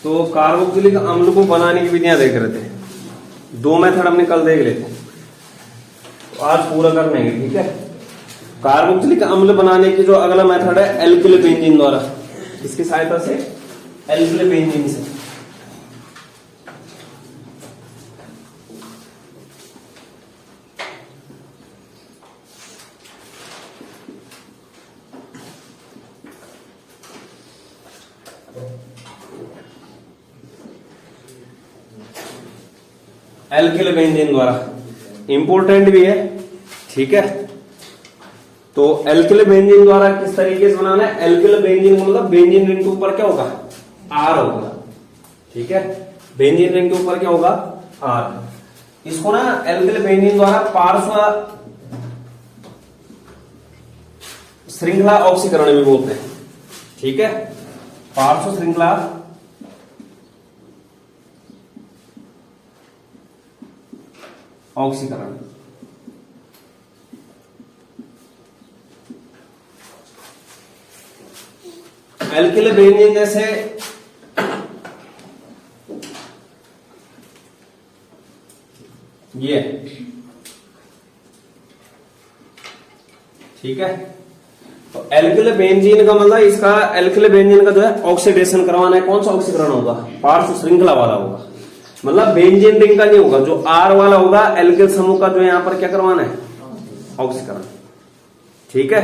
तो कार्बोक्सिलिक अम्ल को बनाने की विधियां देख रहे थे, 2 मेथड हमने कल देख लेते हैं, तो आज पूरा कर लेंगे। ठीक है, कार्बोक्सिलिक अम्ल बनाने की जो अगला मेथड है एल्किल बेंजीन द्वारा, इसकी सहायता से एल्किल बेंजीन से। एल्किल बेंजीन द्वारा इंपोर्टेंट भी है। ठीक है, तो एल्किल बेंजीन द्वारा किस तरीके से बनाना है? एल्किल बेंजीन मतलब बेंजीन रिंग के ऊपर क्या होगा? आर होगा। ठीक है, बेंजीन रिंग के ऊपर क्या होगा? आर। इसको ना एल्किल बेंजीन द्वारा पार्श्व श्रृंखला ऑक्सीकरण भी बोलते हैं। ठीक है, पार्श्व श्रृंखला ऑक्सीकरण। एल्किल बेंजीन जैसे ये, ठीक है, तो एल्किल बेंजीन का मतलब इसका एल्किल बेंजीन का जो है ऑक्सीडेशन करवाना है। कौन सा ऑक्सीकरण होगा? पार्श्व श्रृंखला वाला होगा, मतलब बेंजीन रिंग का नहीं होगा, जो आर वाला होगा एल्किल समूह का जो यहां पर क्या करवाना है? ऑक्सीकरण। ठीक है,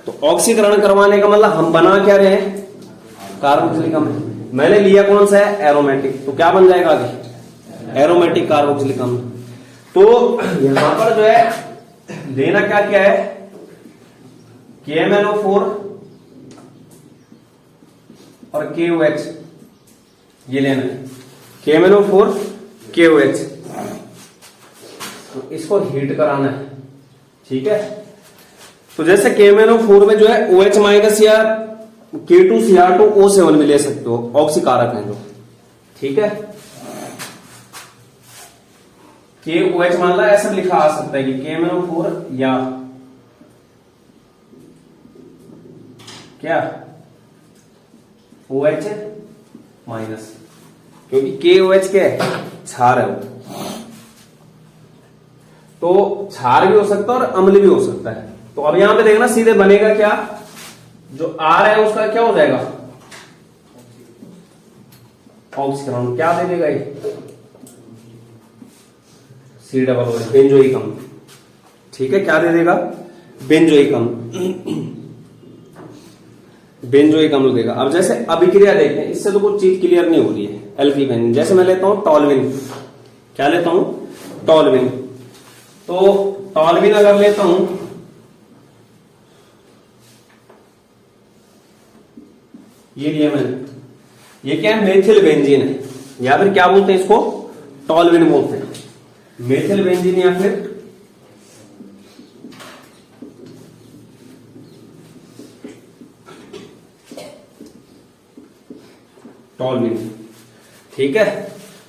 तो ऑक्सीकरण करवाने का मतलब हम बना क्या रहे हैं? कार्बोक्सिलिक अम्ल। मैंने लिया कौन सा है? एरोमेटिक, तो क्या बन जाएगा आगे? एरोमेटिक कार्बोक्सिलिक अम्ल। तो यहां पर जो है देना क्या क्या है? KMnO4 और KOH, ये लेना है, KMnO4 KOH, तो इसको हीट कराना है। ठीक है, तो जैसे KMnO4 में जो है OH माइनस या K2Cr2O7 में ले सकते हो, ऑक्सीकारक है जो। ठीक है, KOH मान ला ऐसा लिखा आ सकता है कि KMnO4 या क्या OH माइनस, क्योंकि KOH क्या है? क्षार है वो, तो क्षार भी हो सकता है और अम्ल भी हो सकता है। तो अब यहां पे देखना सीधे बनेगा क्या? जो R है उसका क्या हो जाएगा? ऑक्सीकरण। क्या दे देगा ये? C+H, बेंजोइक अम्ल। ठीक है, क्या दे देगा? बेंजोइक अम्ल, बेंजोइक अम्ल देगा। अब जैसे अभिक्रिया देखते हैं, इससे तो कुछ चीज क्लियर नहीं हो रही है। एल्किल बेंजीन जैसे मैं लेता हूं टॉल्विन, क्या लेता हूं? टॉल्विन। तो टॉल्विन अगर लेता हूं, ये लिया मैंने, ये क्या है? मेथिल बेंजीन है, या फिर क्या बोलते हैं इसको? टॉल्विन बोलते हैं, मेथिल बेंजीन या फिर टॉल्विन। ठीक है,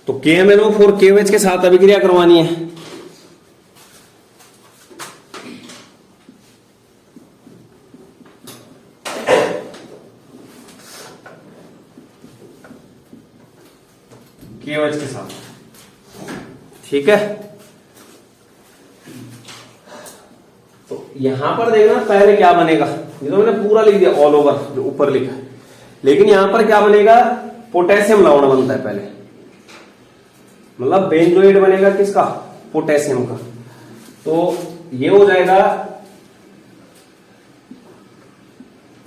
तो KMnO4 KOH के साथ अभिक्रिया करवानी है। KOH के साथ। ठीक है, तो यहां पर देखना पहले क्या बनेगा। ये तो मैंने पूरा लिख दिया ऑल ओवर जो ऊपर लिखा है, लेकिन यहां पर क्या बनेगा? पोटेशियम लवण बनता है पहले, मतलब बेंजोइड बनेगा किसका? पोटेशियम का। तो ये हो जाएगा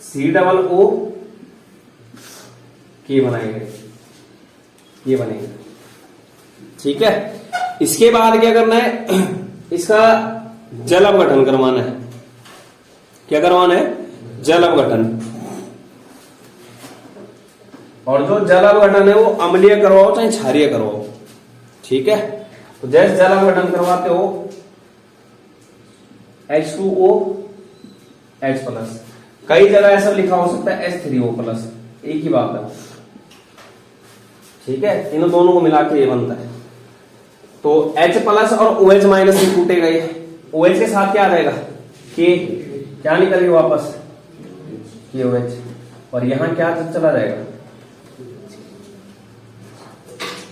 COO के बनाएंगे, ये बनेगा। ठीक है, इसके बाद क्या करना है? इसका जल अपघटन करवाना है। क्या करवाना है? जल अपघटन। और जो जल अपघटन है वो अम्लीय करवाओ चाहे क्षारीय करवाओ। ठीक है, तो जैसे जल अपघटन करवाते हो H2O H+, कई जगह ऐसा लिखा हो सकता है H3O+, एक ही बात है। ठीक है, इन दोनों को मिला के ये बनता है। तो H+ और OH माइनस से टूटे गए, OH के साथ क्या आ जाएगा? K, क्या निकल गया वापस? KOH, और यहां क्या चला जाएगा?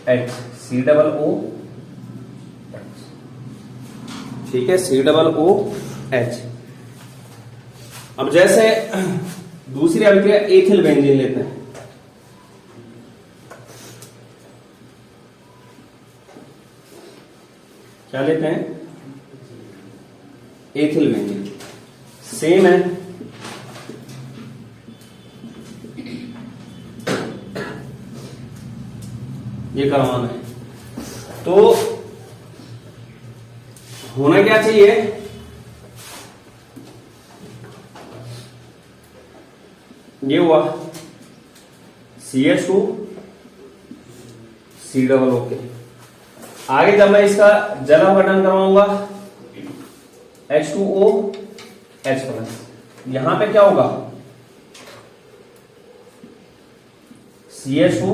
एच, सी डबल ओ, ठीक है, सी डबल ओ एच। अब जैसे दूसरी अभिक्रिया एथिल बेंजीन लेते हैं, क्या लेते हैं, एथिल बेंजीन, सेम है, ये करवाना है। तो होना क्या चाहिए, ये हुआ CH2 C डबल O के। आगे जब मैं इसका जल अपघटन करवाऊंगा H2O H प्लस, यहां पे क्या होगा, CH2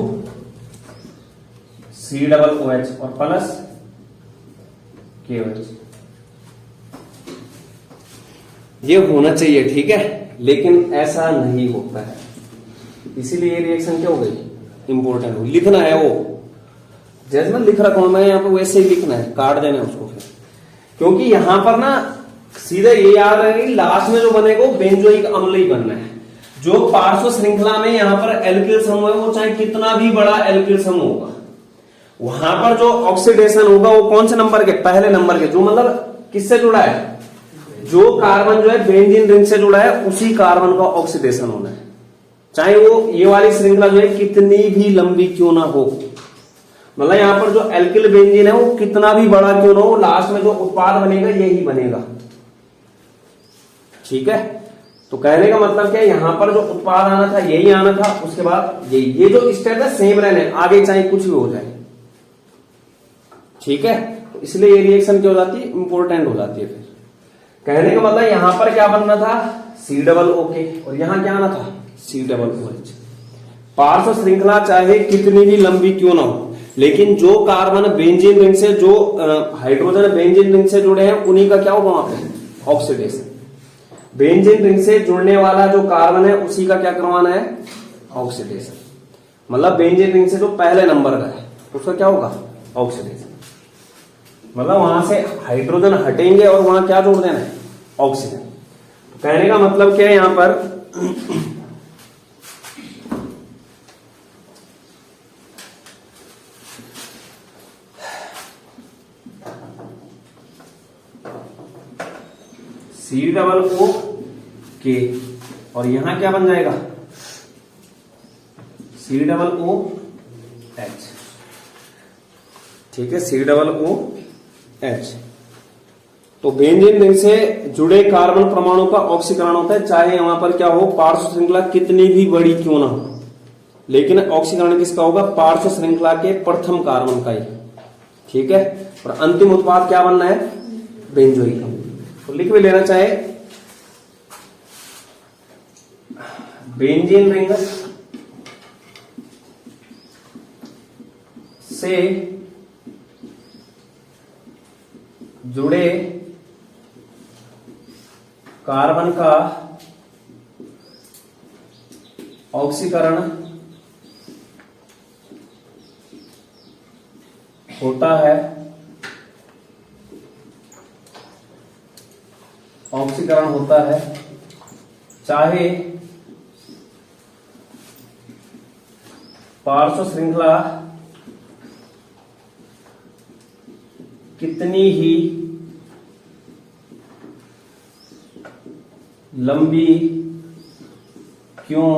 C डबल OH और प्लस KOH, ये होना चाहिए, ठीक है, लेकिन ऐसा नहीं होता है, इसीलिए ये रिएक्शन क्या हो गई, इंपॉर्टेंट हो, लिखना है वो, जैसे मैं लिख रखा हूं मैं यहाँ पे वैसे ही लिखना है, काट देना है उसको फिर, क्योंकि यहां पर ना सीधे ये याद रहे लास्ट में जो बनेगा वो बेंजोइक अम्ल ही बनना है। जो पार्श्व श्रृंखला में यहाँ पर एल्किल समूह है, वो चाहे कितना भी बड़ा एल्किल समूह होगा, वहां पर जो ऑक्सीडेशन होगा वो कौन से नंबर के, पहले नंबर के, जो मतलब किससे जुड़ा है, जो कार्बन जो है बेंजीन रिंग से जुड़ा है उसी कार्बन का ऑक्सीडेशन होना है, चाहे वो ये वाली श्रृंखला जो है कितनी भी लंबी क्यों ना हो, मतलब यहां पर जो एल्किल बेंजीन है वो कितना भी बड़ा क्यों ना हो, लास्ट में जो उत्पाद बनेगा यही बनेगा, ठीक है। तो कहने का मतलब क्या है, यहां पर जो उत्पाद आना था यही आना था, उसके बाद यही, ये जो स्टेप है सेम रहने, आगे चाहे कुछ भी हो जाए, ठीक है। तो इसलिए ये रिएक्शन क्या हो जाती है, इंपॉर्टेंट हो जाती है। फिर कहने का मतलब यहां पर क्या बनना था, सी डबल ओ के, और यहां क्या आना था, सी डबल ओ एच। पार्श्व श्रृंखला चाहे कितनी भी लंबी क्यों ना हो, लेकिन जो कार्बन बेंजीन रिंग से, जो हाइड्रोजन बेंजीन रिंग से जुड़े हैं उन्हीं का क्या होगा वहां पे, ऑक्सीडेशन। बेंजीन रिंग से जुड़ने वाला जो कार्बन है उसी का क्या करवाना है, ऑक्सीडेशन। मतलब बेंजीन रिंग से जो पहले नंबर का है उसका क्या होगा, ऑक्सीडेशन। मतलब वहां से हाइड्रोजन हटेंगे और वहां क्या जोड़ देना है, ऑक्सीजन। तो कहने का मतलब क्या है, यहां पर सी डबल ओ के, और यहां क्या बन जाएगा, सी डबल ओ एच, ठीक है, सी डबल ओ एच। तो बेंजीन रिंग से जुड़े कार्बन परमाणु का ऑक्सीकरण होता है, चाहे वहां पर क्या हो, पार्श्व श्रृंखला कितनी भी बड़ी क्यों ना हो, लेकिन ऑक्सीकरण किसका होगा, पार्श्व श्रृंखला के प्रथम कार्बन का ही, ठीक है। और अंतिम उत्पाद क्या बनना है, बेंजोइक अम्ल। तो लिख भी लेना चाहे, बेंजीन रिंग से जुड़े कार्बन का ऑक्सीकरण होता है, ऑक्सीकरण होता है चाहे पार्श्व श्रृंखला कितनी ही लंबी क्यों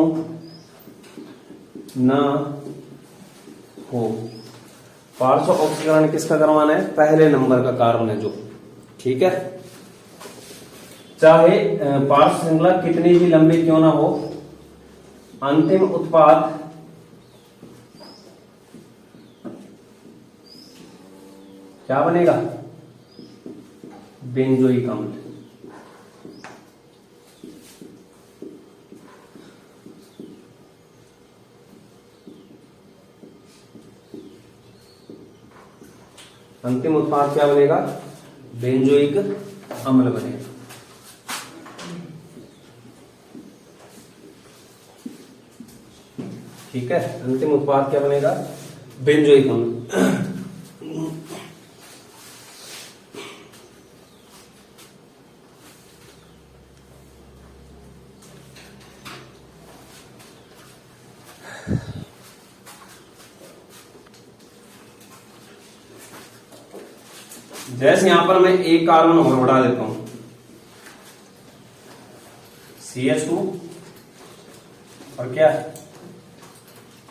ना हो। पार्श्व ऑक्सीकरण किसका करवाना है, पहले नंबर का कार्बन है जो, ठीक है। चाहे पार्श्व श्रृंखला कितनी भी लंबी क्यों ना हो, अंतिम उत्पाद क्या बनेगा, बेंजोइक अम्ल। अंतिम उत्पाद क्या बनेगा, बेंजोइक अम्ल बनेगा। ठीक है, अंतिम उत्पाद क्या बनेगा, बेंजोइक अम्ल। जैसे यहां पर मैं एक कार्बन और बढ़ा देता हूं CH2 और क्या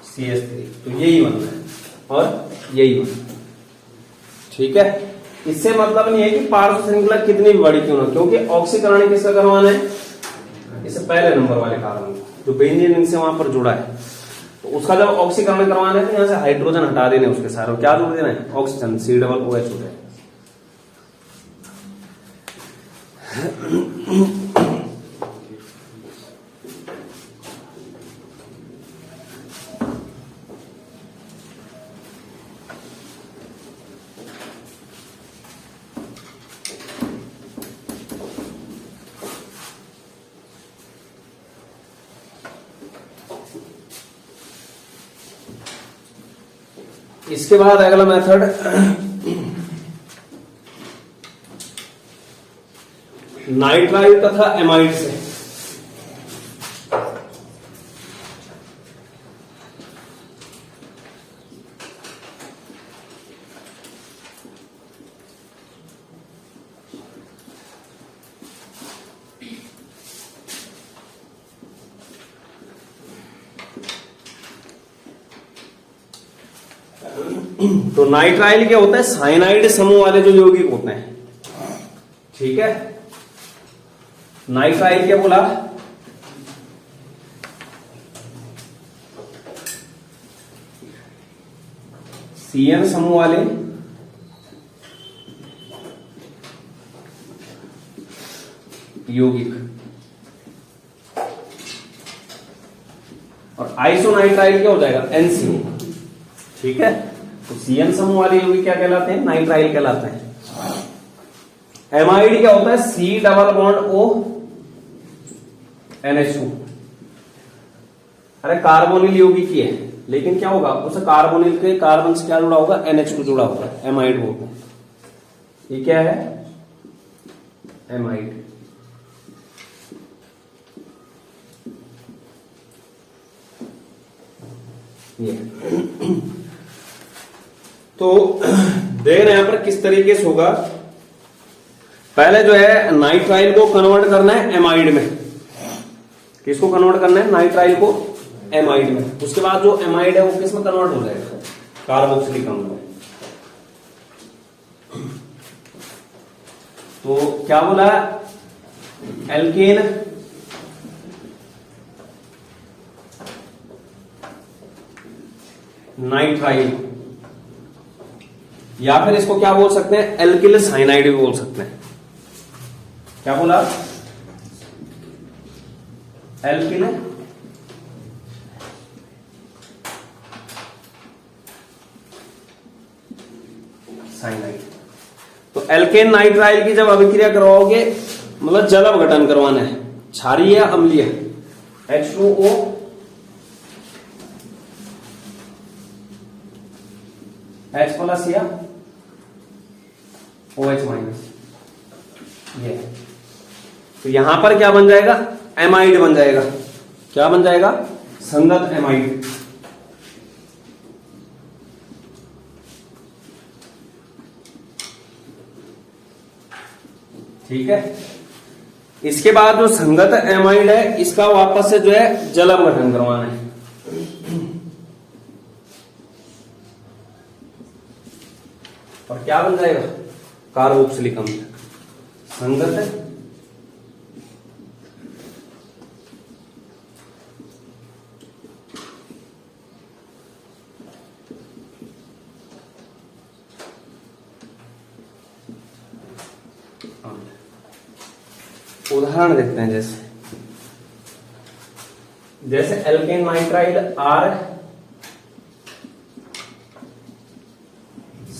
CH3, तो यही बनना है और यही बनना है। ठीक है, इससे मतलब नहीं है कि पार्श्व श्रृंखला कितनी भी बड़ी क्यों ना, क्योंकि ऑक्सीकरण किसका करवाना है, इससे पहले नंबर वाले कार्बन जो बेंजीन रिंग से वहां पर जुड़ा है, तो उसका जब ऑक्सीकरण करवाना है तो यहां से हाइड्रोजन हटा देने उसके सारे, क्या जोड़ देना है, ऑक्सीजन C OH हो जाएगा। इसके बाद अगला मेथड नाइट्राइल तथा एमाइड से। तो नाइट्राइल क्या होता है, साइनाइड समूह वाले जो यौगिक होते हैं। ठीक है, नाइट्राइल क्या बोला, CN समूह वाले यौगिक, और आइसोनाइट्राइल क्या हो जाएगा, NCO। ठीक है, तो CN समूह वाले यौगिक क्या कहलाते हैं, नाइट्राइल कहलाते हैं। एमाइड क्या होता है, C+O NH2। अरे कार्बोनिल यौगिक ही है, लेकिन क्या होगा, उस कार्बोनिल के कार्बन से क्या जुड़ा होगा, NH2 जुड़ा होगा, एमाइड बोलते हैं। ये क्या है, एमाइड। ये तो देख रहे हैं यहां पर किस तरीके से होगा। पहले जो है नाइट्राइल को कन्वर्ट करना है एमाइड में। किसको कन्वर्ट करना है, नाइट्राइल को एमाइड में। उसके बाद जो एमाइड है वो किस में कन्वर्ट हो जाएगा, कार्बोक्सिलिक अम्ल में। तो क्या बोला, एल्केन नाइट्राइल, या फिर इसको क्या बोल सकते हैं, एल्किल साइनाइड भी बोल सकते हैं। क्या बोला, एल्किल साइनाइड। तो एल्केन नाइट्राइल की जब अभिक्रिया करवाओगे, मतलब जल अपघटन करवाना है, क्षारीय या अम्लीय, H2O H+ या OH-, ये। तो यहां पर क्या बन जाएगा, एमाइड बन जाएगा। क्या बन जाएगा, संगत एमाइड। ठीक है, इसके बाद जो संगत एमाइड है, इसका वापस से जो है जल अपघटन करवाना है। और क्या बन जाएगा, कार्बोक्सिलिक अम्ल। संगत है उदाहरण देखते हैं, जैसे एल्केन नाइट्राइल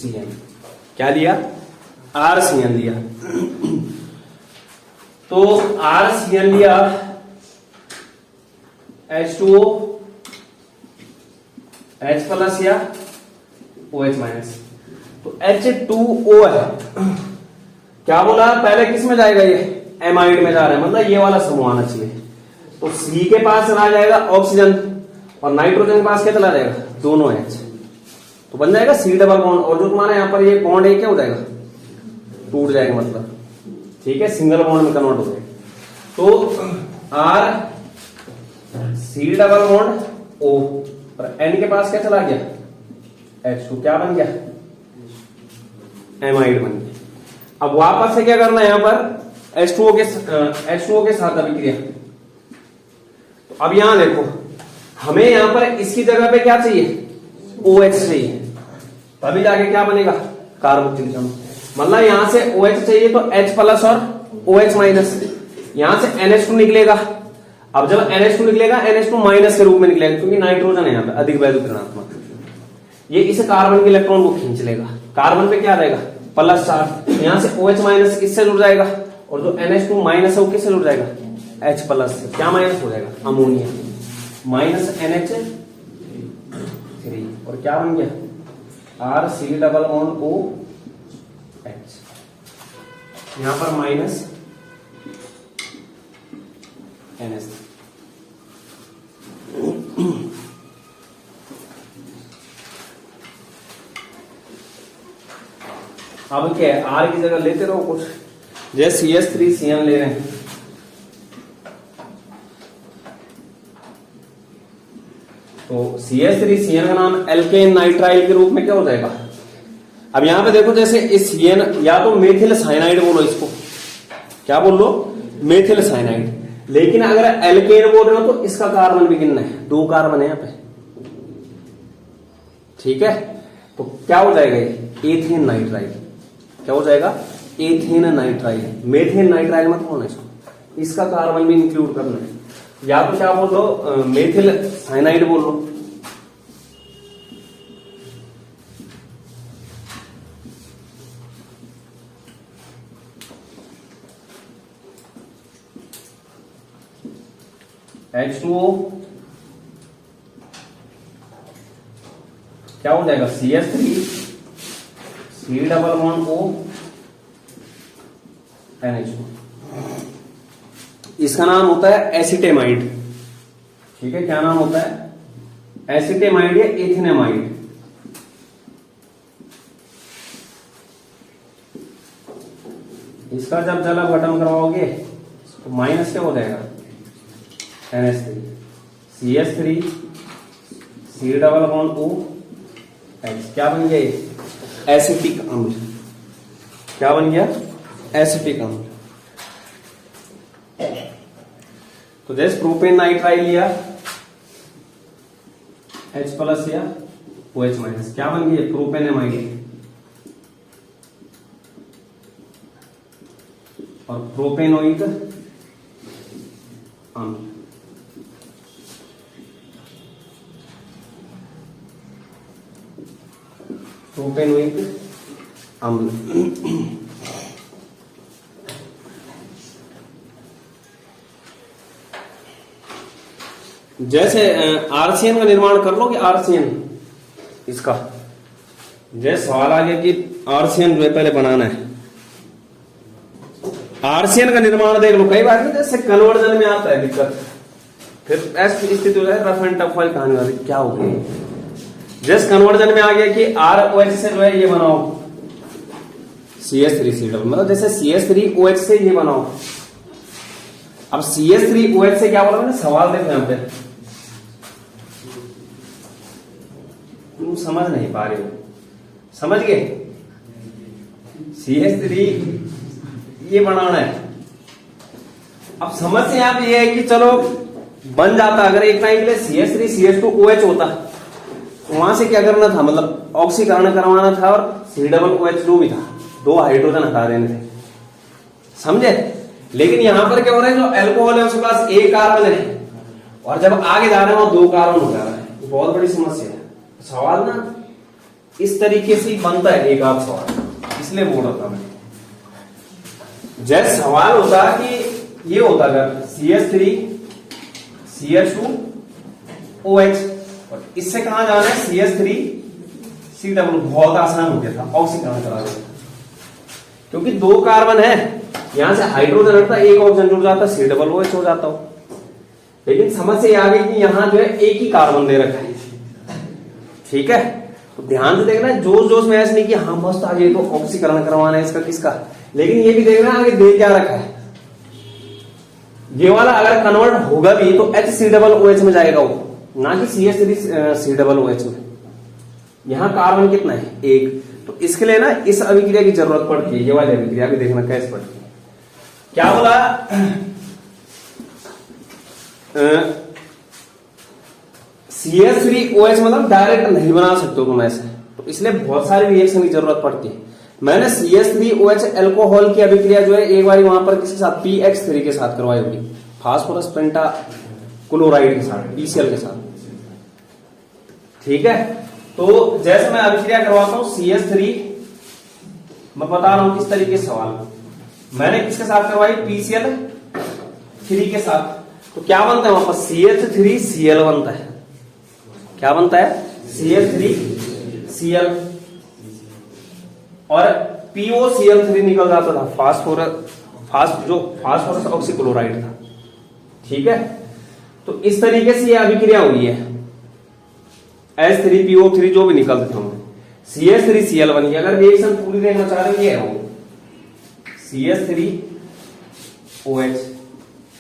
RCN, क्या दिया, RCN दिया। तो RCN लिया, H2O H+ या OH माइनस। तो H2O है, क्या बोला पहले किस में जाएगा, ये एमाइड में जा रहा है, मतलब ये वाला समूह आना चाहिए। तो C के पास आ जाएगा ऑक्सीजन और नाइट्रोजन के पास क्या चला जाएगा, दोनों H, तो बन जाएगा C डबल बॉन्ड। और जो तुम्हारा यहाँ पर ये बॉन्ड है क्या हो जाएगा, टूट जाएगा मतलब, ठीक है, सिंगल बॉन्ड में कन्वर्ट हो जाएगा। तो R C double bond O और N के पास क्या चला गया, H2, क्या बन गया, एमाइड बन गया। अब वापस से क्या करना है, यहां पर H2O के साथ अभिक्रिया। तो अब यहां देखो, हमें यहां पर इसकी जगह पे क्या चाहिए, OH चाहिए, तभी जाके क्या बनेगा, कार्बोक्सिलिक अम्ल। मतलब यहां से OH चाहिए तो H प्लस और OH माइनस, यहां से NH2 निकलेगा। अब जब NH2 निकलेगा, NH2 माइनस के रूप में निकलेगा, क्योंकि नाइट्रोजन है यहाँ पे अधिक वैल्यू ऋणात्मक, ये इस कार्बन के इलेक्ट्रॉन को खींच लेगा। कार्बन पे क्या आ जाएगा, प्लस चार्ज, यहां से OH माइनस किससे जुड़ जाएगा, और जो NH2 माइनस है वो किससे जुड़ जाएगा, H प्लस से। क्या माइनस हो जाएगा, अमोनिया, माइनस NH3, और क्या बन गया, R C double bond OH, यहां पर माइनस NH3। अब क्या है, R की जगह लेते रहो कुछ, जैसे CH3CN ले रहे हैं, तो CH3CN का नाम एल्केन नाइट्राइल के रूप में क्या हो जाएगा। अब यहां पे देखो, जैसे इस CN या तो मेथिल साइनाइड बोलो इसको, क्या बोल लो, मेथिल साइनाइड। लेकिन अगर एल्केन बोल रहे हो तो इसका कार्बन भी गिनना है, 2 कार्बन है यहां पे, ठीक है। तो क्या हो जाएगा, ये एथेन नाइट्राइल, क्या हो जाएगा, एथेन नाइट्राइल। मेथेन नाइट्राइल मत होना इसको, इसका कार्बन भी इंक्लूड करना है, या तो क्या बोल दो, मेथिल साइनाइड बोल लो। H2O क्या हो जाएगा, CH3 C double bond O NH2, इसका नाम होता है एसिटेमाइड, ठीक है। क्या नाम होता है, एसिटेमाइड या एथिनेमाइड। इसका जब जल अपघटन करवाओगे तो माइनस क्या हो जाएगा, NH3, CH3 C double bond OH, क्या बन गया, एसिटिक अम्ल। क्या बन गया, एसिटिक अम्ल। तो जैसे प्रोपेन नाइट्राइल लिया, H प्लस या OH माइनस, क्या बन गई, प्रोपेनेमाइड। और प्रोपेनोइक अम्ल, प्रोपेनोइक अम्ल। जैसे आरसीएन का निर्माण कर लो कि आरसीएन, इसका जैसे सवाल आ गया कि आरसीएन जो है पहले बनाना है, आरसीएन का निर्माण देख लो, कई बार नहीं जैसे कन्वर्जन में आता है दिक्कत, फिर ऐसी स्थिति हो जाए रफ एंड टफ वाली कहानी वाली, क्या हो गई, जैसे कन्वर्जन में आ गया कि ROH से जो है ये बनाओ CH3C डबल, मतलब जैसे CH3OH से ये बनाओ। अब CH3OH से क्या बोला मैंने, सवाल देखो यहां पे, तुम समझ नहीं पा रहे हो, समझ गए, CH3 ये बनाना है। अब समस्या यहां पे ये है कि चलो बन जाता, अगर एक टाइम के लिए CH3CH2OH होता, वहां से क्या करना था, मतलब ऑक्सीकरण करवाना था, और C डबल OH2 भी था, 2 हाइड्रोजन हटा देने थे, समझे। लेकिन यहां पर क्या हो रहा है, जो अल्कोहल है उसके पास 1 कार्बन है, और जब आगे जा रहे हैं वो 2 कार्बन हो जा रहा है, तो बहुत बड़ी समस्या है। सवाल ना इस तरीके से बनता है, एक आध सवाल, इसलिए बोल रहा था मैं। जैसे सवाल होता कि ये होता अगर CH3 CH2OH, और इससे कहां जाना है, CH3 सी डबल बहुत आसान हो गया था, ऑक्सीकरण करा देता, क्योंकि 2 कार्बन है, यहां से हाइड्रोजन हटता, एक ऑक्सीजन जुड़ जाता, सी डबल OH हो जाता हो। लेकिन समस्या ये आ गई कि यहां जो है एक ही कार्बन दे रखा है, ठीक है। तो ध्यान से देखना, जोश जोश में ऐसे नहीं कि हाँ मस्त आगे तो ऑक्सीकरण करवाना है इसका किसका, लेकिन ये भी देखना आगे दे क्या रखा है। ये वाला अगर कन्वर्ट होगा भी तो HCOOH में जाएगा वो, ना कि CH3COOH में। यहां कार्बन कितना है, 1। तो इसके लिए ना इस अभिक्रिया की जरूरत पड़ती है, ये वाली अभिक्रिया भी देखना कैसे पड़ती है। क्या बोला, CH3OH मतलब डायरेक्ट नहीं बना सकते हो तुम ऐसे, तो इसलिए बहुत सारी रिएक्शन की जरूरत पड़ती है। मैंने CH3OH एल्कोहल की अभिक्रिया जो है एक बार वहां पर किसके साथ, PX3 के साथ करवाई होगी, फास्फोरस पेंटा क्लोराइड के साथ, PCl के साथ, ठीक है। तो जैसे मैं अभिक्रिया करवाता हूं CH3, मैं बता रहा हूं किस तरीके से सवाल, मैंने किसके साथ करवाई, PCl3 के साथ, तो क्या बनता है वहां पर, CH3Cl बनता है। क्या बनता है, CH3Cl, और POCl3 निकल जाता था, फास्फोरस ऑक्सीक्लोराइड था, ठीक है। तो इस तरीके से ये अभिक्रिया हुई है, H3PO3 जो भी निकलते थे उनमें, CH3Cl बन गया। अगर रिएक्शन पूरी देखना चाह रहे हैं, ये CH3OH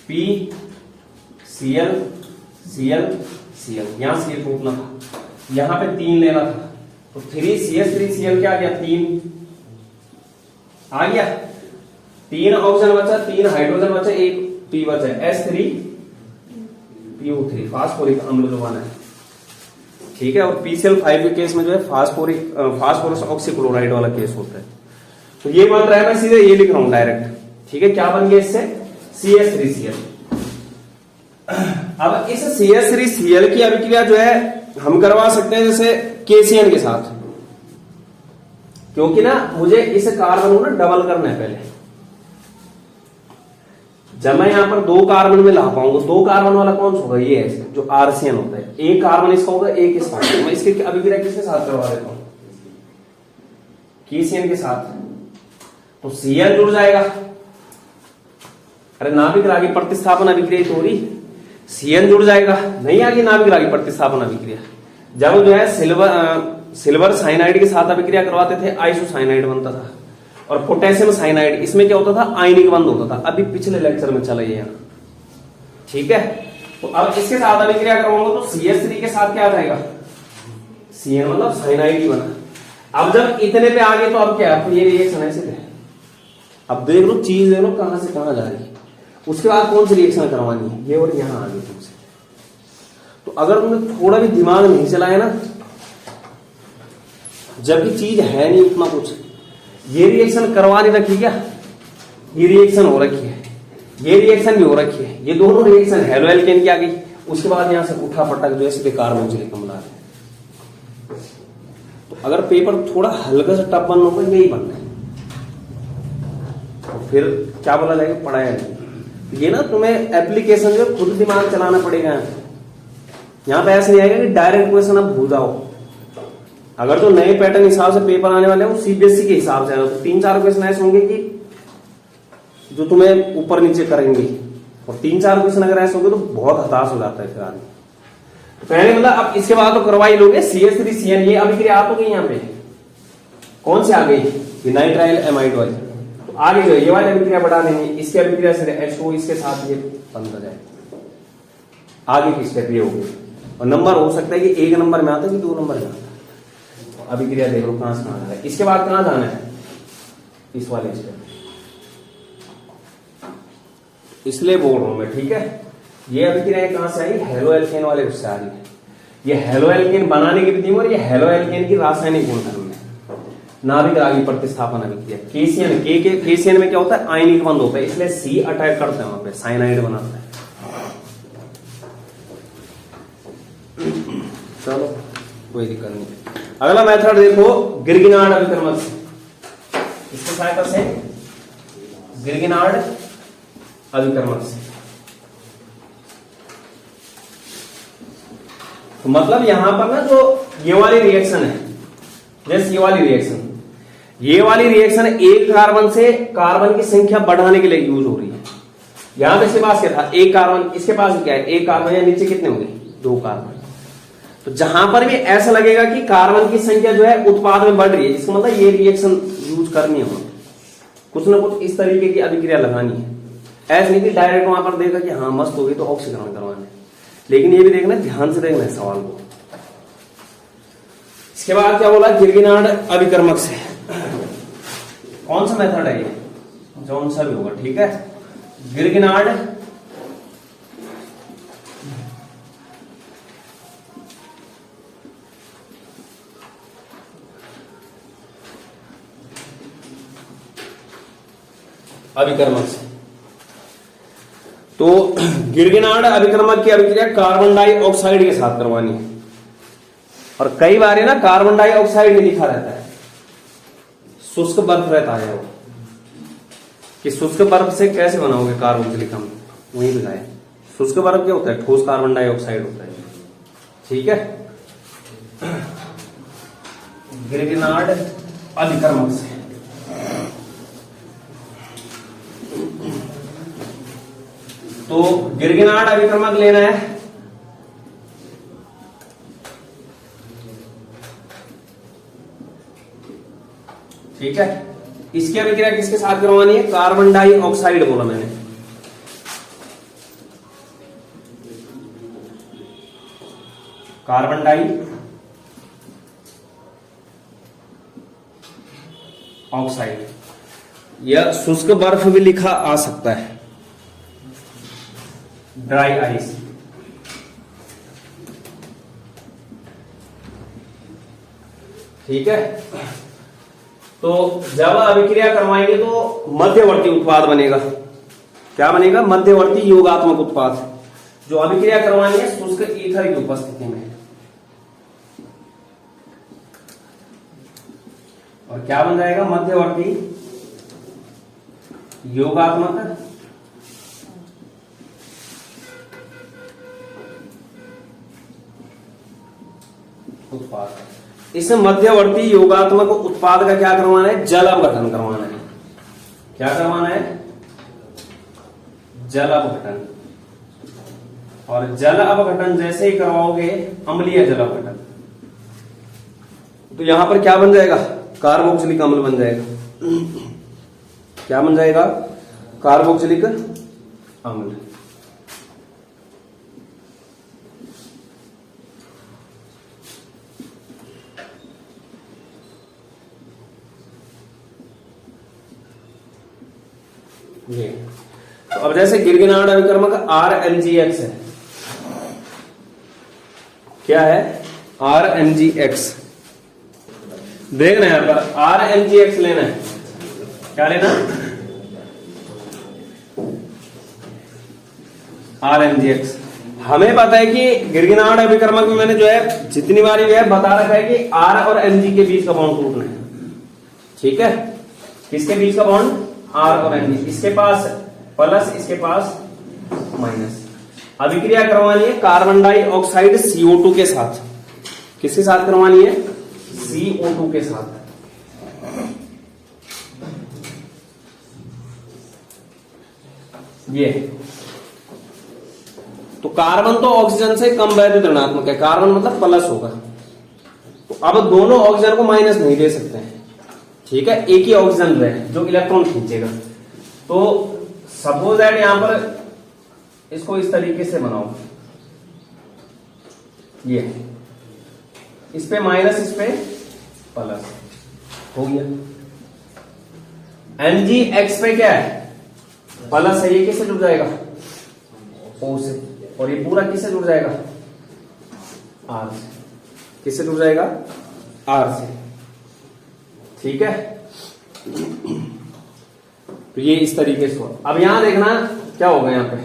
PCl Cl Cl, यहां से टूटना था, यहां पे 3 लेना था, तो 3CH3Cl क्या आ गया, 3 आ गया, 3 ऑक्सीजन बचा, 3 हाइड्रोजन बचा, 1 P बचा, H3PO3 फास्फोरिक अम्ल जो बना है, ठीक है। और PCl5 के केस में जो है फास्फोरस ऑक्सीक्लोराइड वाला केस होता है। तो ये बन रहा है, मैं सीधे ये लिख रहा हूं डायरेक्ट, ठीक है। क्या बन गया इससे, CH3Cl। अब इस CH3Cl की अभिक्रिया जो है हम करवा सकते हैं जैसे KCN के साथ, क्योंकि ना मुझे इस कार्बन को ना डबल करना है पहले। जब मैं यहां पर 2 कार्बन में ला पाऊंगा, 2 कार्बन वाला कौन सा होगा, ये है जो RCN होता है, एक कार्बन इसका होगा, एक इसका होगा। मैं इसकी अभिक्रिया किसके साथ करवा देता हूं, KCN के साथ, तो Cl जुड़ जाएगा। अरे नाभिक रागी प्रतिस्थापन अभिक्रिया तो हो रही, Cn जुड़ जाएगा, नहीं आगे नाभिक रागी प्रतिस्थापन अभिक्रिया। जब जो है सिल्वर साइनाइड के साथ अभिक्रिया करवाते थे, आइसोसाइनाइड बनता था, और पोटेशियम साइनाइड, इसमें क्या होता था, आयनिक बंध होता था। अभी पिछले लेक्चर में चला ये, ठीक है। तो अब इसके साथ अभिक्रिया करवाऊंगा तो CH3 के साथ क्या आ जाएगा, Cn मतलब साइनाइड ही बना। अब जब इतने पे आ गए तो अब क्या, ये रिएक्शन ऐसे थे। अब देख लो, चीज देख लो कहां से कहां जा रही है। उसके बाद कौन सी रिएक्शन करवानी है, ये और यहां आ गई तुमसे। तो अगर तुमने थोड़ा भी दिमाग नहीं चलाया ना, जबकि चीज है नहीं उतना कुछ, ये रिएक्शन करवा नहीं रखी क्या, ये रिएक्शन हो रखी है, ये रिएक्शन भी हो रखी है, ये दोनों रिएक्शन हेलो एल्केन की आ गई। उसके बाद यहां से उठा पटक जो है सीधे कार्बोक्सिलिक अम्ल आ रहे। तो अगर पेपर थोड़ा हल्का सा टफ बनना होगा, यही बनना है, तो फिर क्या बोला जाएगा, पढ़ाया नहीं। ये ना तुम्हें एप्लीकेशन जो खुद दिमाग चलाना पड़ेगा। यहां पे ऐसे नहीं आएगा कि डायरेक्ट क्वेश्चन आप भूल जाओ। अगर तो नए पैटर्न हिसाब से पेपर आने वाले हैं, CBSE के हिसाब से, तो 3-4 क्वेश्चन ऐसे होंगे कि जो तुम्हें ऊपर नीचे करेंगे, और 3-4 क्वेश्चन अगर ऐसे होंगे तो बहुत हताश हो जाता है फिर आदमी। तो पहले मतलब अब इसके बाद तो करवाई लोगे CH3CN, ये अभिक्रिया आ तो गई यहाँ पे, कौन सी आ गई, नाइट्राइल एमाइड वाली। तो आगे जो ये वाली अभिक्रिया बढ़ा देंगे, इसकी अभिक्रिया से H2 इसके साथ ये बंद हो जाए, आगे की स्टेप ये होगी। और नंबर हो सकता है कि 1 नंबर में आता है कि 2 नंबर में आता है। अभिक्रिया देख लो कहां से कहां जाना है, इसके बाद कहां जाना है, इस वाले स्टेप। इसलिए बोल रहा हूं मैं, ठीक है। ये अभिक्रिया कहां से आई, हेलो एल्केन वाले उससे आ रही है। ये हेलो एल्केन बनाने की विधि और ये हेलो एल्केन की रासायनिक गुणधर्म है। नाभिक रागी प्रतिस्थापन अभिक्रिया, केसीएन में क्या होता है, आयनिक बंध होता है, इसलिए सी अटैक करते हैं वहां पे, साइनाइड बनाता है। चलो कोई दिक्कत नहीं। अगला मेथड देखो, गिरगिनार्ड अभिकर्मक से, इसकी सहायता से गिरगिनार्ड अभिकर्मक से। तो मतलब यहां पर ना जो ये वाली रिएक्शन है, जैसे ये वाली रिएक्शन एक कार्बन से कार्बन की संख्या बढ़ाने के लिए यूज हो रही है। यहां पे इसके पास क्या था, एक कार्बन, इसके पास क्या है, एक कार्बन, या नीचे कितने होंगे, 2 कार्बन। तो जहां पर भी ऐसा लगेगा कि कार्बन की संख्या जो है उत्पाद में बढ़ रही है, इसका मतलब ये रिएक्शन यूज करनी है, कुछ ना कुछ इस तरीके की अभिक्रिया लगानी है। ऐसा नहीं कि डायरेक्ट वहां पर देखा कि हाँ मस्त हो गई तो ऑक्सीकरण करवाना है, लेकिन ये भी देखना, ध्यान से देखना है सवाल को। इसके बाद क्या बोला, गिरगिनार्ड अभिकर्मक से कौन सा मेथड है, ये जौन सा भी होगा, ठीक है। गिरगिनार्ड अभिकर्मक से, तो गिरगिनार्ड अभिकर्मक की अभिक्रिया कार्बन डाइऑक्साइड के साथ करवानी है। और कई बार है ना कार्बन डाइऑक्साइड नहीं लिखा रहता है, शुष्क बर्फ रहता है वो, कि शुष्क बर्फ से कैसे बनाओगे कार्बोक्सिलिक अम्ल, वही बताया। शुष्क बर्फ क्या होता है, ठोस कार्बन डाइऑक्साइड होता है, ठीक है। गिरगिनार्ड अभिकर्मक से तो गिरगिनार्ड अभिकर्मक लेना है, ठीक है। इसकी अभिक्रिया किसके साथ करवानी है, कार्बन डाइऑक्साइड बोला मैंने, कार्बन डाइऑक्साइड, या शुष्क बर्फ भी लिखा आ सकता है, ड्राई आइस, ठीक है। तो जब अभिक्रिया करवाएंगे तो मध्यवर्ती उत्पाद बनेगा, क्या बनेगा, मध्यवर्ती योगात्मक उत्पाद, जो अभिक्रिया करवाएंगे शुष्क ईथर की उपस्थिति में। और क्या बन जाएगा, मध्यवर्ती योगात्मक उत्पाद। इस मध्यवर्ती योगात्मक उत्पाद का क्या करवाना है, जल अपघटन करवाना है। क्या करवाना है, जल अपघटन। और जल अपघटन जैसे ही करवाओगे अम्लीय जल अपघटन, तो यहां पर क्या बन जाएगा, कार्बोक्सिलिक अम्ल बन जाएगा। क्या बन जाएगा, कार्बोक्सिलिक अम्ल। ये तो अब जैसे गिरगिनार्ड अभिकर्मक RMgX है, क्या है, RMgX, देखना है यहां पर, RMgX लेना है, क्या लेना, RMgX। हमें पता है कि गिरगिनार्ड अभिकर्मक में मैंने जो है जितनी बारी जो है बता रखा है कि R और Mg के बीच का बॉन्ड टूटना है, ठीक है। किसके बीच का बॉन्ड, R और Mg, इसके पास प्लस, इसके पास माइनस। अभिक्रिया करवानी है कार्बन डाइऑक्साइड CO2 के साथ, किसके साथ करवानी है, CO2 के साथ। ये तो कार्बन तो ऑक्सीजन से कम वैद्युत ऋणात्मक है, कार्बन मतलब प्लस होगा, तो अब दोनों ऑक्सीजन को माइनस नहीं दे सकते हैं, ठीक है। एक ही ऑक्सीजन रहे जो इलेक्ट्रॉन खींचेगा। तो सपोज दैट यहां पर इसको इस तरीके से बनाओ, ये इस पे माइनस, इस पे प्लस, हो गया। MgX पे क्या है, प्लस है, ये किससे जुड़ जाएगा, O से, और ये पूरा किससे जुड़ जाएगा, R से। किससे जुड़ जाएगा, R से, ठीक है। तो ये इस तरीके से। अब यहां देखना क्या होगा, यहां पे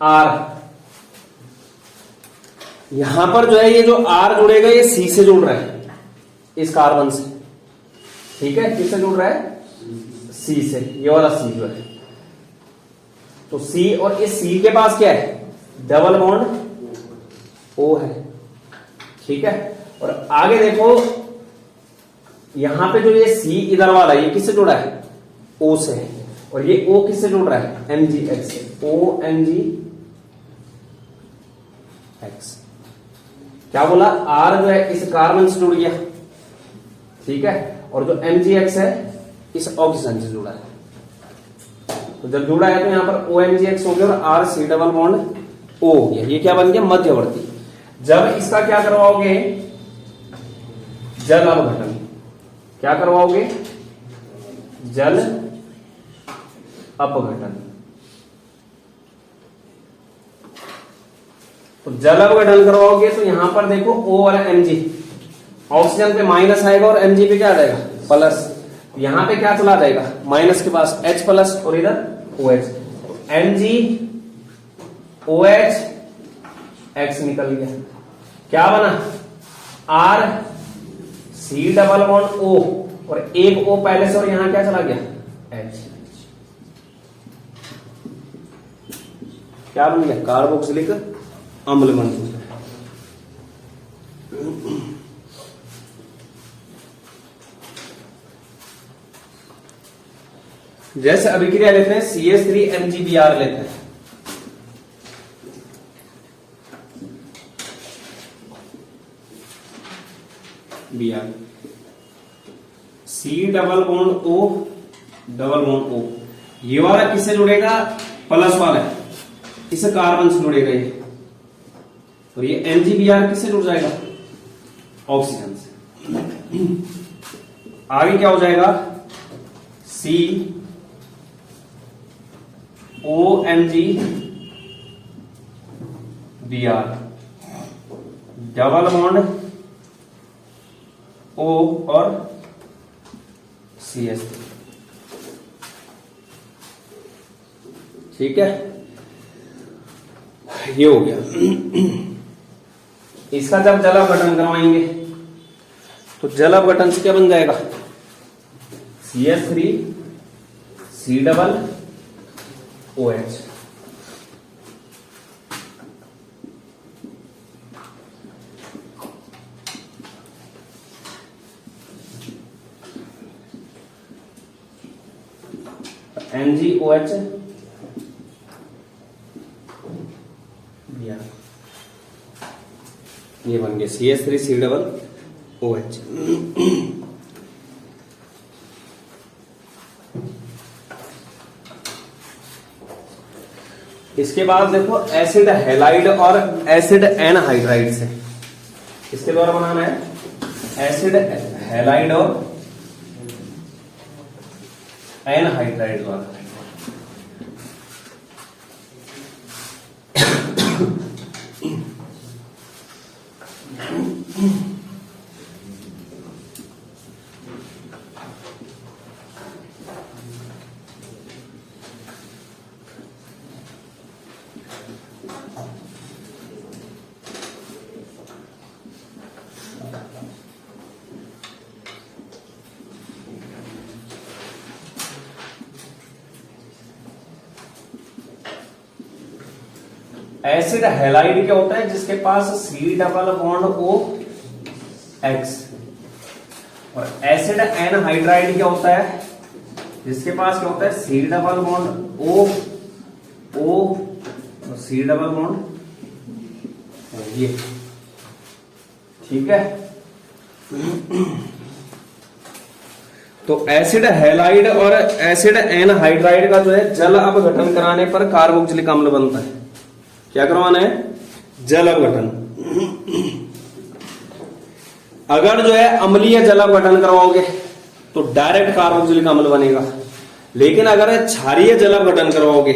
R, यहां पर जो है ये जो R जुड़ेगा ये C से जुड़ रहा है, इस कार्बन से, ठीक है। किससे जुड़ रहा है, C से, ये वाला C जो है। तो C और इस C के पास क्या है, डबल बॉन्ड O है, ठीक है। और आगे देखो यहां पे जो ये सी इधर वाला ये किससे जुड़ा है, ओ से, और ये ओ किससे जुड़ रहा है, MgX से, OMgX। क्या बोला, R जो है इस कार्बन से जुड़ गया, ठीक है, और जो MgX है इस ऑक्सीजन से जुड़ा है। तो जब जुड़ा है तो यहां पर OMgX हो गया और R C double bond O हो गया। ये क्या बन गया, मध्यवर्ती। जब इसका क्या करवाओगे, जल अपघटन, क्या करवाओगे, जल अपघटन। तो जल अपघटन करवाओगे तो यहां पर देखो O और Mg, ऑक्सीजन पे माइनस आएगा और Mg पे क्या आ जाएगा, प्लस। यहां पे क्या चला जाएगा, माइनस के पास H प्लस और इधर OH, तो Mg OH X निकल गया। क्या बना, R C double bond O और एक O पहले से और यहां क्या चला गया, H। क्या बन गया, कार्बोक्सिलिक अम्ल बन गया। जैसे अभिक्रिया लेते हैं CH3MgBr लेते हैं, Br, C double bond O double bond O, ये वाला किससे जुड़ेगा, प्लस वाला इसे कार्बन से जुड़ेगा ये, और ये MgBr किससे जुड़ जाएगा, ऑक्सीजन से। आगे क्या हो जाएगा, C OMgBr double bond O और CH3, ठीक है, ये हो गया। इसका जब जल अपघटन करवाएंगे तो जल अपघटन से क्या बन जाएगा, CH3 C double OH, MgOH ये बन गया CH3 C डबल OH। इसके बाद देखो एसिड हैलाइड और एसिड एनहाइड्राइड से, इसके द्वारा बनाना है एसिड हैलाइड और एनहाइड्राइड द्वारा। एसिड हैलाइड क्या होता है, जिसके पास C double bond O X, और एसिड एनहाइड्राइड क्या होता है, जिसके पास क्या होता है C डबल बॉन्ड O और C डबल बॉन्ड ये, ठीक है। तो एसिड हैलाइड और एसिड एनहाइड्राइड का जो है जल अपघटन कराने पर कार्बोक्सिलिक अम्ल बनता है। क्या करवाना है, जल अपघटन। अगर जो है अम्लीय जल अपघटन करवाओगे तो डायरेक्ट कार्बोक्सिलिक अम्ल बनेगा, लेकिन अगर क्षारीय जल अपघटन करवाओगे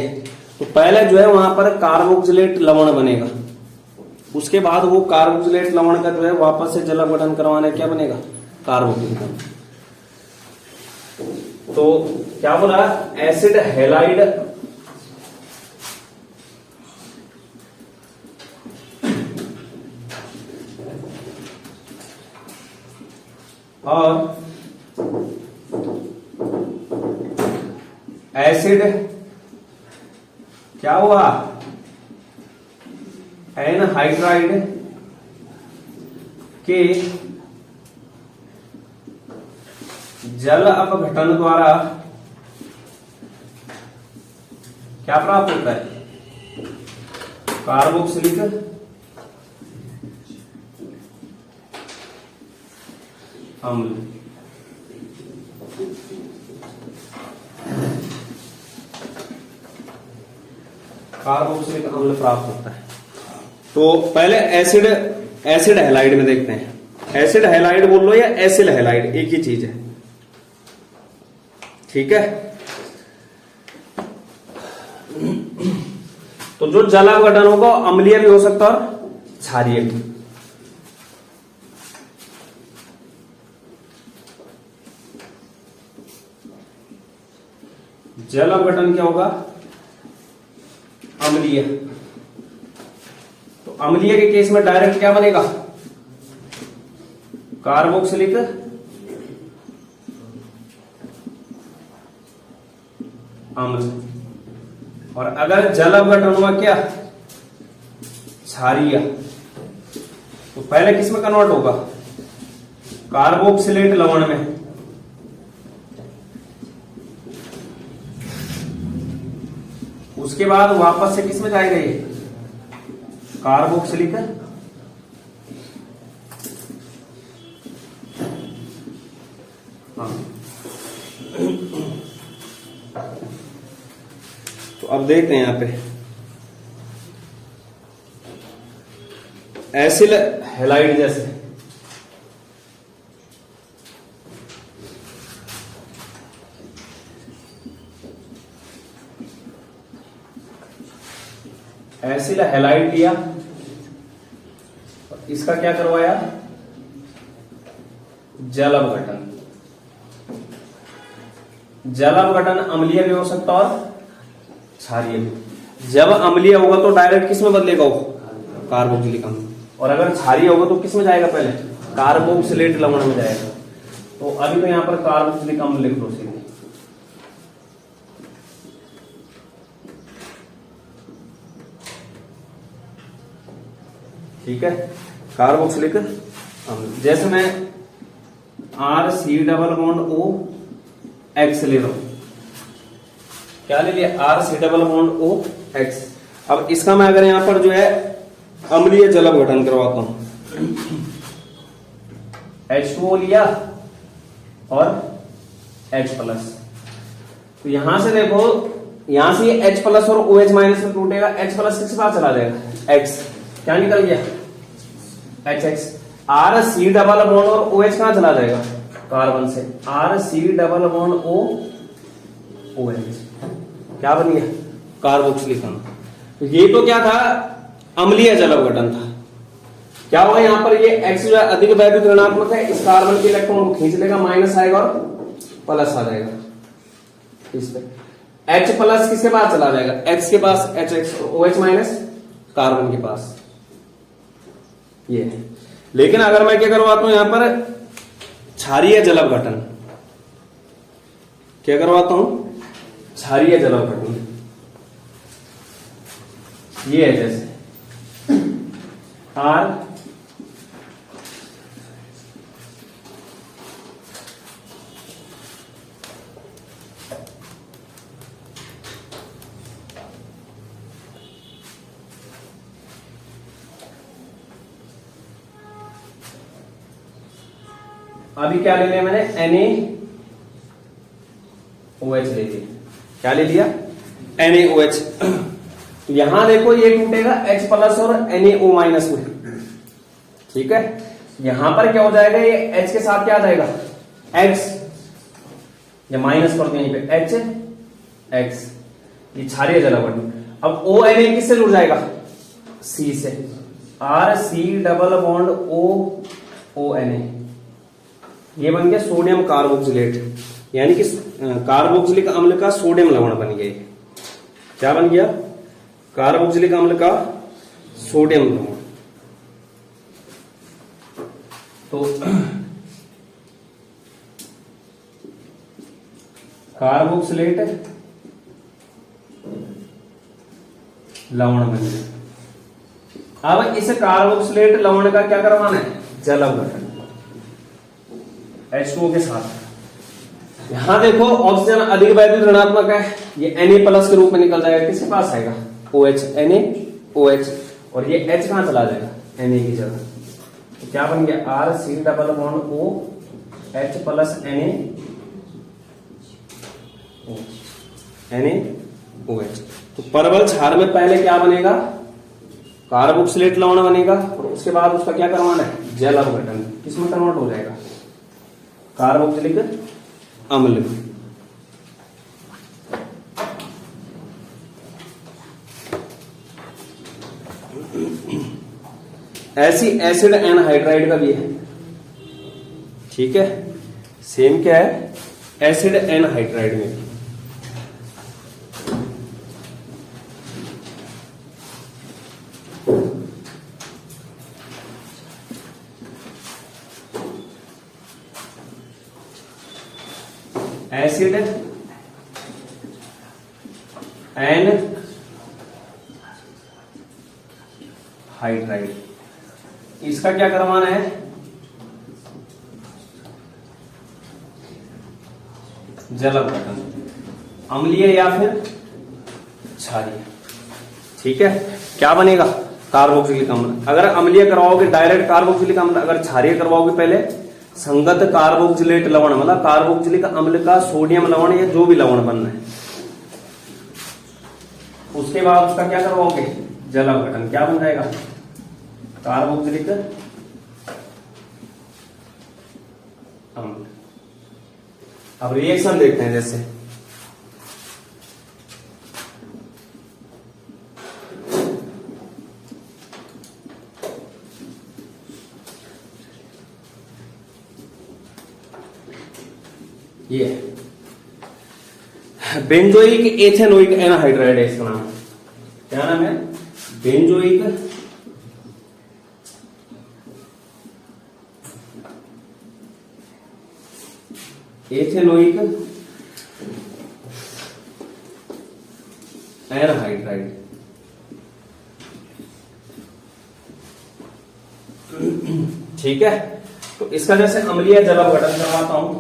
तो पहले जो है वहां पर कार्बोक्सिलेट लवण बनेगा, उसके बाद वो कार्बोक्सिलेट लवण का जो है वापस से जल अपघटन करवाना क्या बनेगा, कार्बोक्सिलिक अम्ल। तो क्या बोला, एसिड हैलाइड और एसिड क्या हुआ, एनहाइड्राइड कि जल अपघटन द्वारा क्या प्राप्त होता है? कार्बोक्सिलिक अम्ल। कार्बोक्सिलिक अम्ल प्राप्त होता है। तो पहले एसिड हैलाइड में देखते हैं। एसिड हैलाइड बोल लो या एसिल हैलाइड, एक ही चीज है, ठीक है। तो जो जल अपघटन होगा अम्लीय भी हो सकता है और क्षारीय भी। जल अपघटन क्या होगा? अम्लीय। तो अम्लीय के केस में डायरेक्ट क्या बनेगा? कार्बोक्सिलिक अम्ल। और अगर जल अपघटन हुआ क्या? क्षारीय। तो पहले किस में कन्वर्ट होगा? कार्बोक्सिलेट लवण में। उसके बाद वापस से किस में जाएगा ये? कार्बोक्सिलिक हाँ। तो अब देखते हैं यहां पे एसिल हैलाइड जैसे एसिल हैलाइड लिया, इसका क्या करवाया? जल अपघटन। जल अपघटन अम्लीय भी हो सकता और क्षारीय भी। जब अम्लीय होगा तो डायरेक्ट किस में बदलेगा वो? कार्बोक्सिलिक अम्ल। और अगर क्षारीय होगा तो किस में जाएगा? पहले कार्बोक्सिलेट लवण में जाएगा। तो अभी तो यहां पर कार्बोक्सिलिक अम्ल लिख लो सीधे। ठीक है, कार्बोक्सिलिक अम्ल। जैसे मैं RC≡O≡X ले रहा हूं। क्या ले लिया? RC≡O≡X। अब इसका मैं अगर यहां पर जो है अम्लीय जल अपघटन करवाता हूं, H2O लिया और H+। तो यहां से देखो, यहां से ये H+ और OH- में टूटेगा। H+ किसके पास चला जाएगा? X। क्या निकल गया? HX। RC डबल बॉन्ड और OH कहां चला जाएगा? कार्बन से। RC डबल बॉन्ड OH क्या बन गया? कार्बोक्सिलिक अम्ल। तो ये तो क्या था? अम्लीय जल अपघटन था। क्या होगा यहां पर? ये X जो है अधिक वैद्युत ऋणात्मक है, इस कार्बन के इलेक्ट्रॉन को खींच लेगा, माइनस आएगा और प्लस आ जाएगा इस पे। H+ किसके पास चला जाएगा? X के पास, HX। OH- कार्बन के पास। ये है। लेकिन अगर मैं क्या करवाता हूं यहां पर क्षारीय जल अपघटन, क्या करवाता हूं? क्षारीय जल अपघटन। ये है जैसे R अभी क्या ले लिया मैंने? NaOH ले लिया। क्या ले लिया? NaOH। यहां देखो ये टूटेगा H+ और NaO- में, ठीक है। यहां पर क्या हो जाएगा? ये H के साथ क्या आ जाएगा? X। या माइनस करते हैं यहीं पे HX। ये क्षारीय जल अपघटन। अब ONA किससे जुड़ जाएगा? C से। RC≡ONA। ये बन गया सोडियम कार्बोक्सिलेट, यानी कि कार्बोक्सिलिक अम्ल का सोडियम लवण बन गया। क्या बन गया? कार्बोक्सिलिक अम्ल का सोडियम लवण। तो कार्बोक्सिलेट लवण बन गया। अब इस कार्बोक्सिलेट लवण का क्या करवाना है? जल अपघटन H2O के साथ। यहां देखो ऑक्सीजन अधिक वैद्युत ऋणात्मक है, ये Na+ के रूप में निकल जाएगा, किसके पास आएगा OH, NaOH, और ये H कहां चला जाएगा Na की जगह, तो क्या बन गया RC≡OH। तो परवल क्षार में पहले क्या बनेगा, कार्बोक्सिलेट लवण बनेगा, और उसके बाद उसका क्या करवाना है, जल अपघटन, किसमें कन्वर्ट हो जाएगा, कार्बोक्सिलिक अम्ल। ऐसी एसिड एनहाइड्राइड का भी है, ठीक है, सेम क्या है, एसिड एनहाइड्राइड में भी। एसिड एनहाइड्राइड, इसका क्या करवाना है, जल अपघटन, अम्लीय या फिर क्षारीय, ठीक है। क्या बनेगा, कार्बोक्सिलिक अम्ल। अगर अम्लीय करवाओगे डायरेक्ट कार्बोक्सिलिक अम्ल, अगर क्षारीय करवाओगे पहले संगत कार्बोक्सिलेट लवण, मतलब कार्बोक्सिलिक अम्ल का सोडियम लवण या जो भी लवण बनना है, उसके बाद उसका क्या करवाओगे, जल अपघटन, क्या बन जाएगा, कार्बोक्सिलिक अम्ल। अब रिएक्शन देखते हैं, जैसे ये बेंजोइक एथेनोइक एनहाइड्राइड है, इसका नाम क्या नाम है, बेंजोइक एथेनोइक एनहाइड्राइड। ठीक है, तो इसका जैसे अम्लीय जल अपघटन करवाता हूं,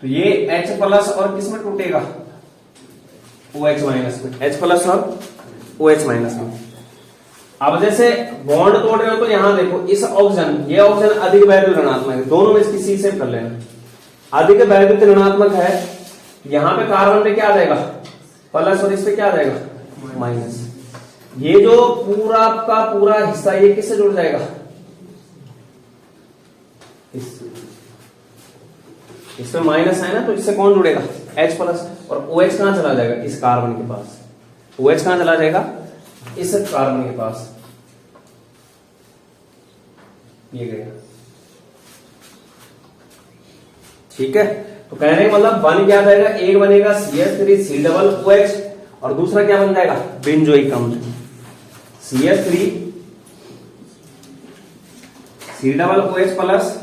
तो ये H+ और किस में टूटेगा, OH- में, H+ और OH- में। अब जैसे बॉन्ड तोड़ रहे हो तो यहां देखो, इस ऑक्सीजन, ये ऑक्सीजन अधिक वैद्युत ऋणात्मक है, दोनों में इसकी C से कर लेना, अधिक वैद्युत ऋणात्मक है, यहां पे कार्बन पे क्या आ जाएगा प्लस, और इस पे क्या आ जाएगा माइनस। ये जो पूरा का पूरा हिस्सा ये किससे जुड़ जाएगा, इसमें माइनस है ना, तो इससे कौन जुड़ेगा H+, और OH कहां चला जाएगा, इस कार्बन के पास, OH कहां चला जाएगा, इस कार्बन के पास, ये गया। ठीक है, तो कहने का मतलब बन क्या जाएगा, एक बनेगा CH3COOH और दूसरा क्या बन जाएगा, बेंजोइक अम्ल, CH3COOH+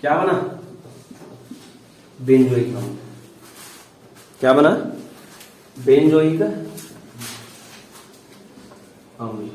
क्या बना, बेंजोइक अम्ल, क्या बना, बेंजोइक अम्ल।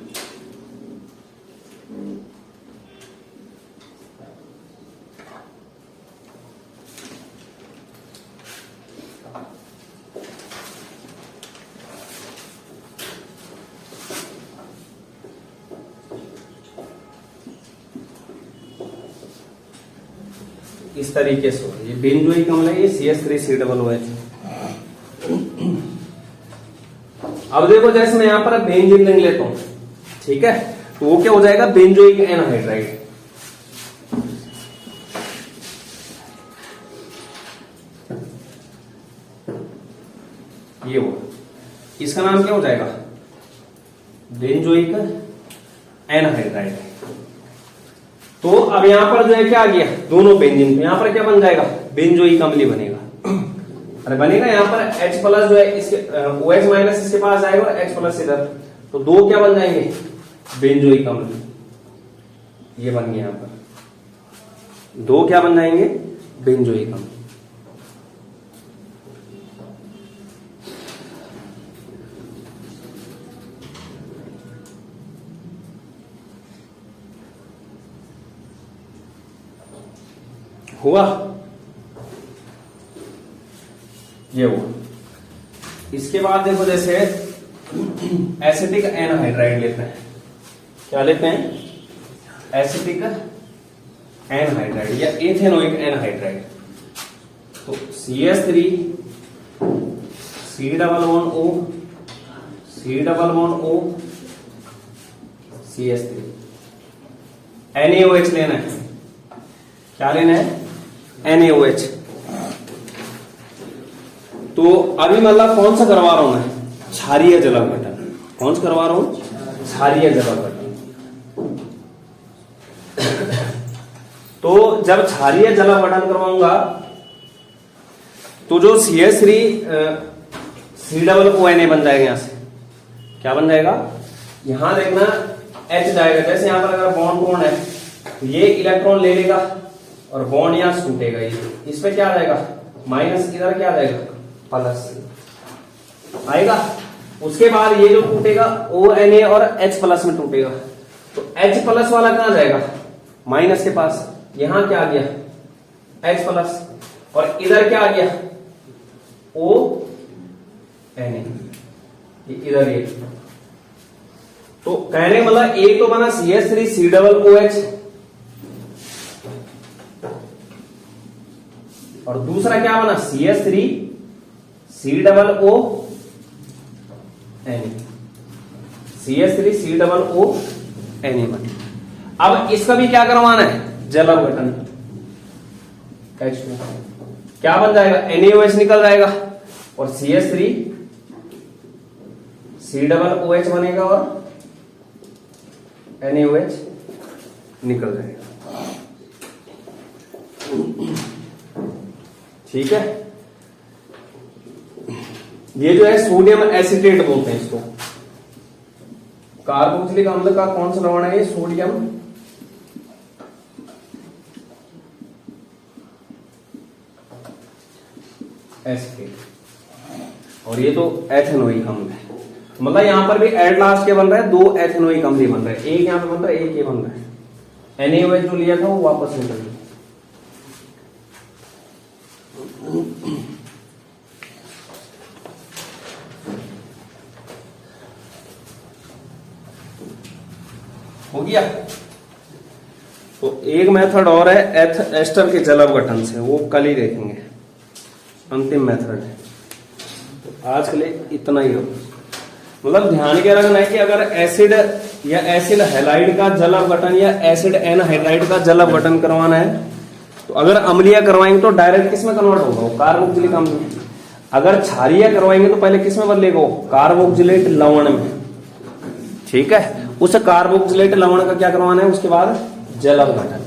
इस तरीके से ये बेंजोइक अम्ल है, ये CH3COOH। अब देखो जैसे मैं यहां पर बेंजीन रिंग लेता हूं, ठीक है, तो वो क्या हो जाएगा, बेंजोइक एनहाइड्राइड। ये वो, इसका नाम क्या हो जाएगा, बेंजोइक एनहाइड्राइड। तो अब यहां पर जो है क्या आ गया, दोनों बेंजीन, तो यहां पर क्या बन जाएगा, बेंजोइक अम्ल बनेगा। अरे बनेगा यहाँ पर H+ जो है इसके OH- इसके पास आएगा और H+ इधर, तो दो क्या बन जाएंगे, बेंजोइक अम्ल, ये बन गया, यहाँ पर दो क्या बन जाएंगे, बेंजोइक अम्ल। हुआ, ये हुआ। इसके बाद देखो जैसे एसिटिक एनहाइड्राइड लेते हैं, क्या लेते हैं? एसिटिक एनहाइड्राइड या एथेनोइक एनहाइड्राइड। तो CH3 C++O C++O CH3 NaOH लेना है। क्या लेना है? NaOH। तो अभी मतलब कौन सा करवा रहा हूं मैं? क्षारीय जलावघटन। कौन सा करवा रहा हूं? क्षारीय जलावघटन। तो जब क्षारीय जलावघटन करवाऊंगा तो जो CH3 C++ONA बन जाएगा। यहां से क्या बन जाएगा? यहां देखना H जाएगा। जैसे यहां पर अगर बॉन्ड कोण है तो ये इलेक्ट्रॉन ले लेगा और बॉन्ड यहां छूटेगा। ये इस पे क्या आ जाएगा? माइनस, इधर क्या आ जाएगा? प्लस आएगा। उसके बाद ये जो टूटेगा ONA और H+ में टूटेगा। तो H+ वाला कहां जाएगा? माइनस के पास। यहां क्या आ गया? H+। और इधर क्या आ गया? ONA। इधर ये तो कहने मतलब एक तो बना CH3 C++OH और दूसरा क्या बना? CH3 C++ONA। CH3 C++ONA बना। अब इसका भी क्या करवाना है? जलावघटन। H2 क्या बन जाएगा? NaOH निकल जाएगा और CH3 C++OH बनेगा और NaOH निकल जाएगा। ठीक है। ये जो है सोडियम एसिटेट बोलते हैं इसको। कार्बोक्सिलिक अम्ल का कौन सा लवण है? ये सोडियम एसिटेट। और ये तो एथेनोइक अम्ल है। मतलब यहां पर भी एट लास्ट के बन रहा है, 2 एथेनोइक अम्ल बन रहे हैं। एक यहां पे बन रहा है, एक ये बन रहा है। NaOH जो लिया था वो वापस निकल गया। हो गया। तो एक मेथड और है एस्टर के जलावघटन से, वो कल ही देखेंगे। अंतिम मेथड है। तो आज के लिए इतना ही हो। मतलब ध्यान के रखना है कि अगर एसिड या एसिड हैलाइड का जलावघटन या एसिड एनहाइड्राइड का जलावघटन करवाना है तो अगर अम्लीय करवाएंगे तो डायरेक्ट किस में कन्वर्ट होगा? वो कार्बोक्सिलिक अम्ल में। अगर क्षारीय करवाएंगे तो पहले किस में बदलेगा? कार्बोक्सिलेट लवण में। ठीक है। उस कार्बोक्सिलेट लवण का क्या करवाना है? उसके बाद जलावघटन।